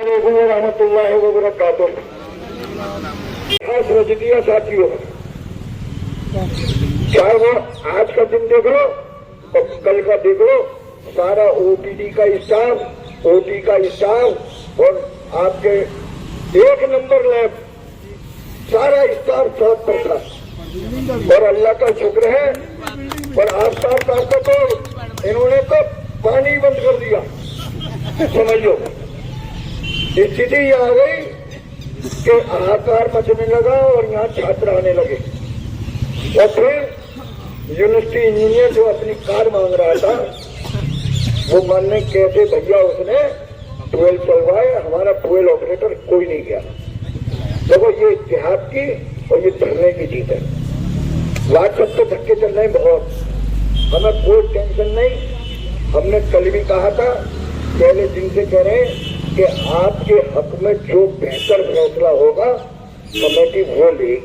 रहमतुल्लाहि व बरकातुहू। खास रच दिया साथियों, चाहे वो आज का दिन देख लो और कल का देख लो, सारा ओपीडी का स्टाफ, ओटी का स्टाफ और आपके एक नंबर लैब, सारा स्टाफ साथ पर था। और अल्लाह का शुक्र है। और आफ्ताब साहब का तो इन्होंने तो पानी बंद कर दिया, समझ लो। स्थिति यह आ गई कि हाहाकार मचने लगा और यहाँ छात्र आने लगे। और फिर यूनिवर्सिटी इंजीनियर जो अपनी कार मांग रहा था, वो मानने कैसे भैया उसने 12 चलवाए, हमारा 12 ऑपरेटर कोई नहीं गया। देखो ये इतिहास की और ये धरने की जीत है। व्हाट्सएप पे धक्के चल रहे हैं बहुत, हमें कोई टेंशन नहीं। हमने कल भी कहा था, पहले दिन से कह रहे हैं कि आपके हक में जो बेहतर फैसला होगा कमेटी वो लेगी,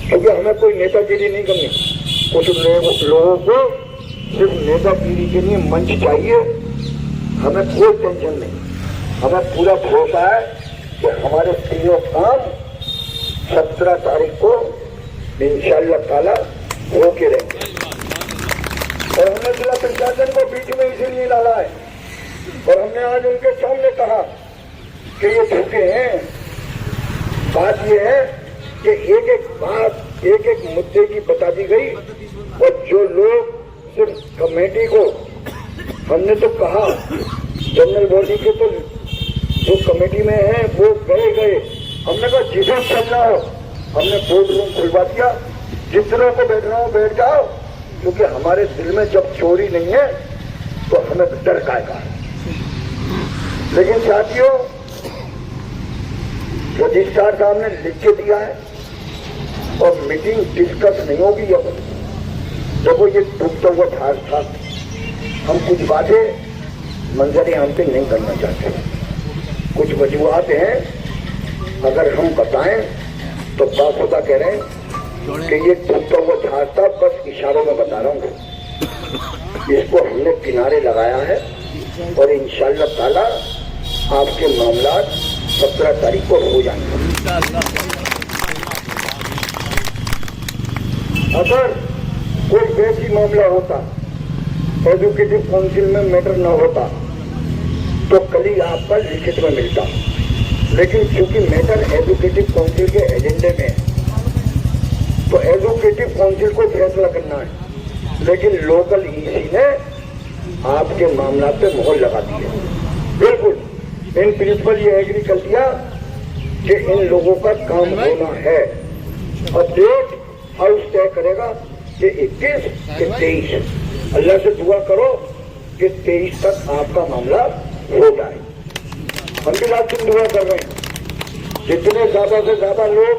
क्योंकि हमें कोई नेतागिरी नहीं करनी। कुछ लोगों को सिर्फ नेतागिरी के लिए मंच चाहिए, हमें कोई टेंशन नहीं। हमें पूरा भरोसा है कि हमारे तीनों काम 17 तारीख को इंशाअल्लाह ताला होके रहेंगे। और हमने जिला प्रशासन को बीच में इसीलिए डाला है और हमने आज उनके सामने कहा कि ये झुके हैं। बात ये है कि एक एक बात, एक एक मुद्दे की बता दी गई। और जो लोग सिर्फ कमेटी को, हमने तो कहा जनरल बॉडी के तो जो कमेटी में है वो गए। हमने कहा जिसे चलना हो, हमने बोर्ड रूम खुलवा दिया, जितनों को बैठना हो बैठ जाओ, क्योंकि हमारे दिल में जब चोरी नहीं है तो हमें डर कायगा। लेकिन साथियों, रजिस्ट्रार साहब ने लिख के दिया है और मीटिंग डिस्कस नहीं होगी। अब देखो ये डूबता हुआ जहाज था, हम कुछ बातें मंजर आम पे नहीं करना चाहते। कुछ वजूहात हैं, अगर हम बताएं तो बाखुदा कह रहे हैं कि ये डूबता हुआ जहाज था, बस इशारों में बता रहा हूँ। इसको हमने किनारे लगाया है और इंशाअल्लाह ताला आपके मामला 17 तारीख को हो जाएंगे। अगर कोई वैसी मामला होता, एजुकेटिव काउंसिल में मैटर न होता, तो कल ही आपका लिखित में मिलता। लेकिन क्योंकि मैटर एजुकेटिव काउंसिल के एजेंडे में है, तो एजुकेटिव काउंसिल को फैसला करना है। लेकिन लोकल ईसी ने आपके मामला पे मोहर लगा दी है। बिल्कुल इन प्रिंसिपल ये एग्री कर दिया कि इन लोगों का काम होना है। और डेट हाउस तय करेगा कि 21 कि 23। अल्लाह से दुआ करो कि 23 तक आपका मामला हो जाए। हम भी रात दिन दुआ कर रहे हैं, जितने ज्यादा से ज्यादा लोग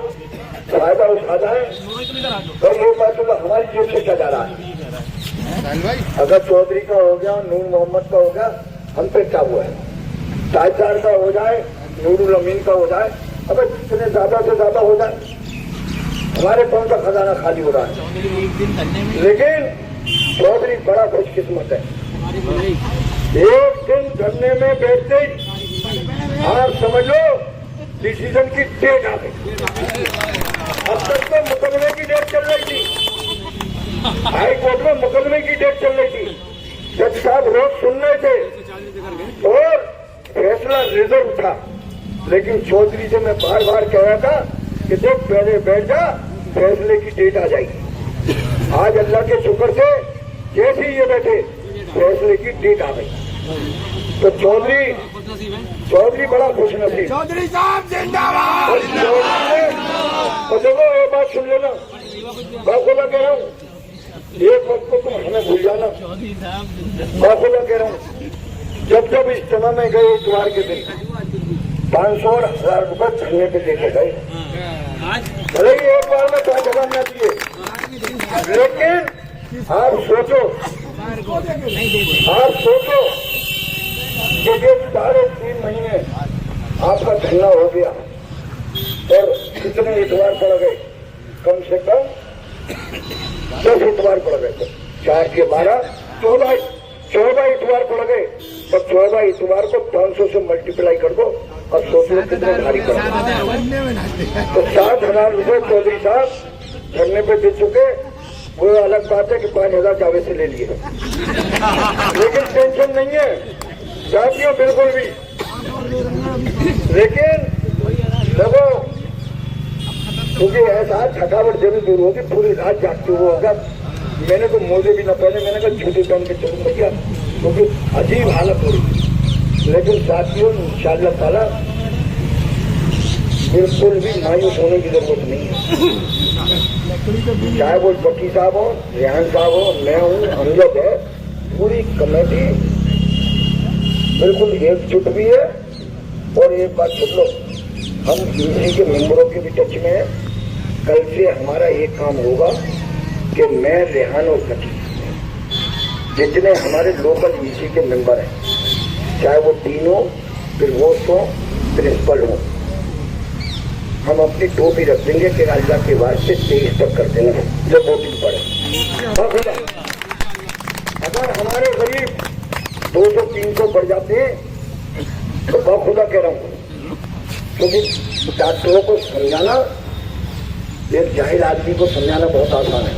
फायदा उठा जाए। और ये बात तो हमारी जेब से क्या जा रहा है। अगर चौधरी का हो गया, नूर मोहम्मद का हो गया, हम पे क्या हुआ है। ताजदार का हो जाए, नूरुल अमीन का हो जाए, अगर जितने ज्यादा से ज्यादा हो जाए, हमारे कौन सा खजाना खाली हो रहा है। लेकिन चौधरी बड़ा खुशकिस्मत है। एक दिन धरने में बैठते आप समझ लो डिसीजन की डेट आ गई। अब तक तो मुकदमे की डेट चल रही थी, हाई कोर्ट में मुकदमे की डेट चल रही थी। जज साहब रोज सुन रहे थे और फैसला रिजर्व था। लेकिन चौधरी से मैं बार बार कह रहा था कि देख पहले बैठ जा, फैसले की डेट आ जाएगी। आज अल्लाह के शुक्र से जैसे ही ये बैठे फैसले की डेट आ गई। तो चौधरी बड़ा खुश नसीब। चौधरी साहब जिंदाबाद। तो देखो ये बात सुन लेना, बाखुदा कह रहा हूँ, एक वक्त को तुम हमें भूल जाना। बाखुदा कह रहा हूँ, जब इज्तिमा में गए इतवार के दिन 500 और 1000 रुपए धरने पे देखे गए। भले ही एक बार में 5 हजार न दिए, लेकिन आप सोचो कि ये 3.5 महीने आपका धरना हो गया और कितने इतवार पड़ गए, कम से कम 10 इतवार पड़ गए थे। 4 के 12 14 इतवार पड़ गए। और 14 इतवार को 500 से मल्टीप्लाई कर दो और सोच लो कितने भारी पड़ा। तो 7,000 रुपये चौधरी साहब धरने पे दे चुके। वो अलग बात है कि 5,000 जावेद से ले लिए, लेकिन टेंशन नहीं है साथियों, बिल्कुल भी। लेकिन देखो, क्योंकि ऐसा थकावट जरूर दूर होगी, पूरी रात जागते हुए होगा। मैंने तो मोजे भी न पहने, मैंने कहा जूते पहन के चलूँ भैया, क्योंकि अजीब हालत हो रही। लेकिन साथियों इंशाअल्लाह ताला बिल्कुल भी मायूस होने की जरूरत नहीं है। चाहे वो बकी साहब हो, रेहान साहब हो, मैं हूँ, अमजद है, पूरी कमेटी बिल्कुल एकजुट भी है। और एक बात सुन लो, हम ईसी के मेंबरों के भी टच में है। कल से हमारा एक काम होगा कि मैं, रेहान और बकी, जितने हमारे लोकल ईसी के मेंबर हैं, चाहे वो तीनों प्रोवोस्ट हो, प्रिंसिपल हो, हम अपनी टोपी रख देंगे कि अल्लाह के वास्ते 23 तक कर देंगे जब वोटिंग पड़े। अगर हमारे करीब 200-300 बढ़ जाते हैं तो मैं खुदा कह रहा हूँ, क्योंकि डॉक्टरों को समझाना, एक जाहिर आदमी को समझाना बहुत आसान है।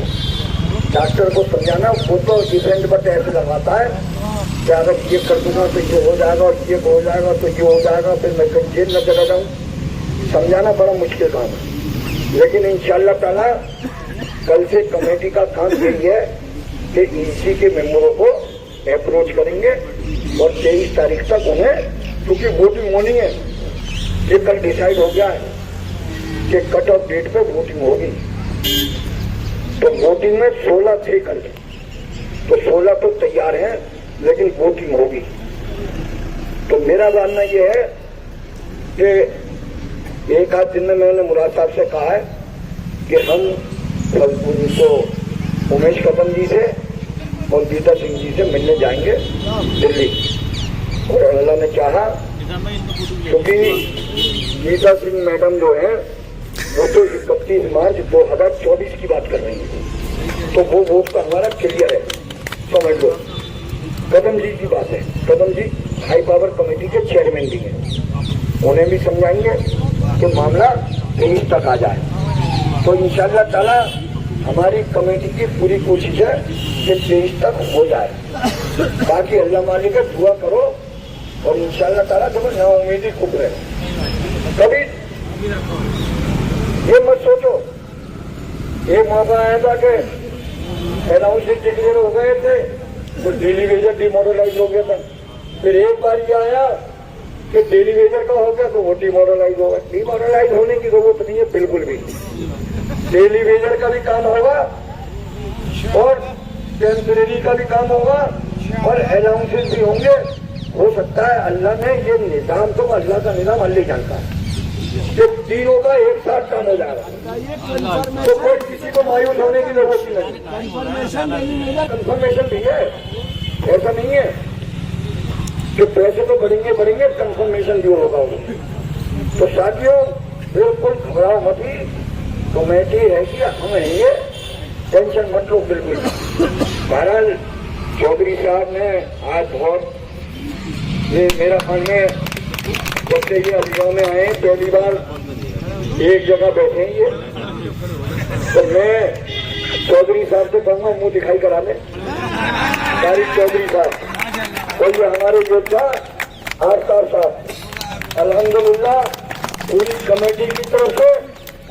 डॉक्टर को समझाना, वो तो डिफरेंट बट ऐसे लगाता है कि अगर ये कर दूंगा तो ये हो जाएगा, और ये हो जाएगा तो ये हो जाएगा, फिर मैं कहीं जेल न चला जाऊँ। समझाना बड़ा मुश्किल काम है। लेकिन इंशाअल्लाह ताला कल से कमेटी का काम यही है कि ईसी के मेंबरों को अप्रोच करेंगे और 23 तारीख तक उन्हें, क्योंकि वोटिंग होनी है, ये कल डिसाइड हो गया है कि कट ऑफ डेट पे वोटिंग होगी। तो वोटिंग में 16 थे कल, तो 16 तो तैयार हैं, लेकिन वोटिंग होगी। तो मेरा मानना यह है कि एक आध दिन में मैंने मुराद साहब से कहा है कि हम उनको उमेश कदम जी से और गीता सिंह जी से मिलने जाएंगे दिल्ली। और अल्लाह ने चाहा, क्योंकि गीता सिंह मैडम जो है वो तो 31 मार्च 2024 की बात कर रही है, तो वो वोट का हमारा क्लियर है, समझ लो। कदम जी की बात है, कदम जी हाई पावर कमेटी के चेयरमैन भी हैं, उन्हें भी समझाएंगे कि मामला 23 तक आ जाए। तो इंशाअल्लाह ताला हमारी कमेटी की पूरी कोशिश है कि 23 तक हो जाए। बाकी अल्लाह मालिक है, दुआ करो और इंशाअल्लाह ताला तुम्हें ना उम्मीद ही खूब रहे। कभी ये मत सोचो, एक मौका आया था कि अनाउंसमेंट डिक्लेयर हो गए थे तो डेली वेजर डिमोरलाइज हो गया था। फिर एक बार ये आया कि डेली वेजर का हो गया तो वो डिमोरलाइज होगा। डिमोरलाइज होने की जरूरत नहीं है बिल्कुल भी। डेली वेजर का भी काम होगा और टेम्परेरी का भी काम होगा और अनाउंसेस भी होंगे। हो सकता है अल्लाह ने ये निजाम, तो अल्लाह का निजाम अल्लाह जानता है, ये तीनों का एक साथ काम हो जाएगा। तो कोई किसी को मायूस होने की जरूरत नहीं। कंफर्मेशन भी है, ऐसा नहीं है कि पैसे तो बढ़ेंगे बढ़ेंगे, कंफर्मेशन भी होगा। तो साथियों बिल्कुल घबराओ मत ही, कमेटी रहेगी, हम रहेंगे, टेंशन मत लो बिल्कुल। बहरहाल चौधरी साहब ने आज बहुत, ये मेरा ख्याल में जब से ये अलीगांव में आए पहली बार एक जगह बैठे हैं ये, तो मैं चौधरी साहब से कहूँगा मुंह दिखाई करा ले तारिक चौधरी साहब और ये हमारे योद्धा आरतार साहब। अल्हम्दुलिल्लाह पूरी कमेटी की तरफ से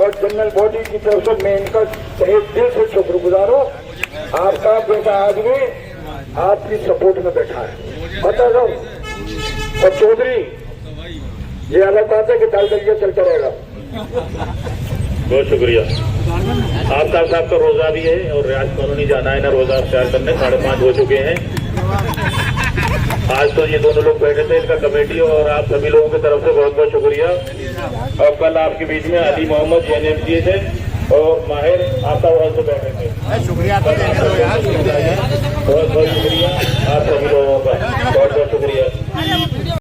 और जनरल बॉडी की तरफ से मैं इनका तहे दिल से शुक्रगुजार हूँ। आपका बेटा आदमी आपकी सपोर्ट में बैठा है, बता रहा हूँ। और चौधरी ये अलग बात है कि दाल दलिया चलता रहेगा। बहुत शुक्रिया। आफ्ताब साहब का रोजा भी है और रियाज कॉलोनी जाना है ना रोजा अख्तियार करने, 5:30 हो चुके हैं। आज तो ये दोनों लोग बैठे थे, इनका कमेटी और आप सभी लोगों की तरफ से बहुत बहुत शुक्रिया। और कल आपके बीच में अली मोहम्मद JNMCA थे और माहिर आफ्ताब हॉल से बैठे थे। शुक्रिया, बहुत बहुत शुक्रिया आप सभी लोगों का, बहुत बहुत शुक्रिया।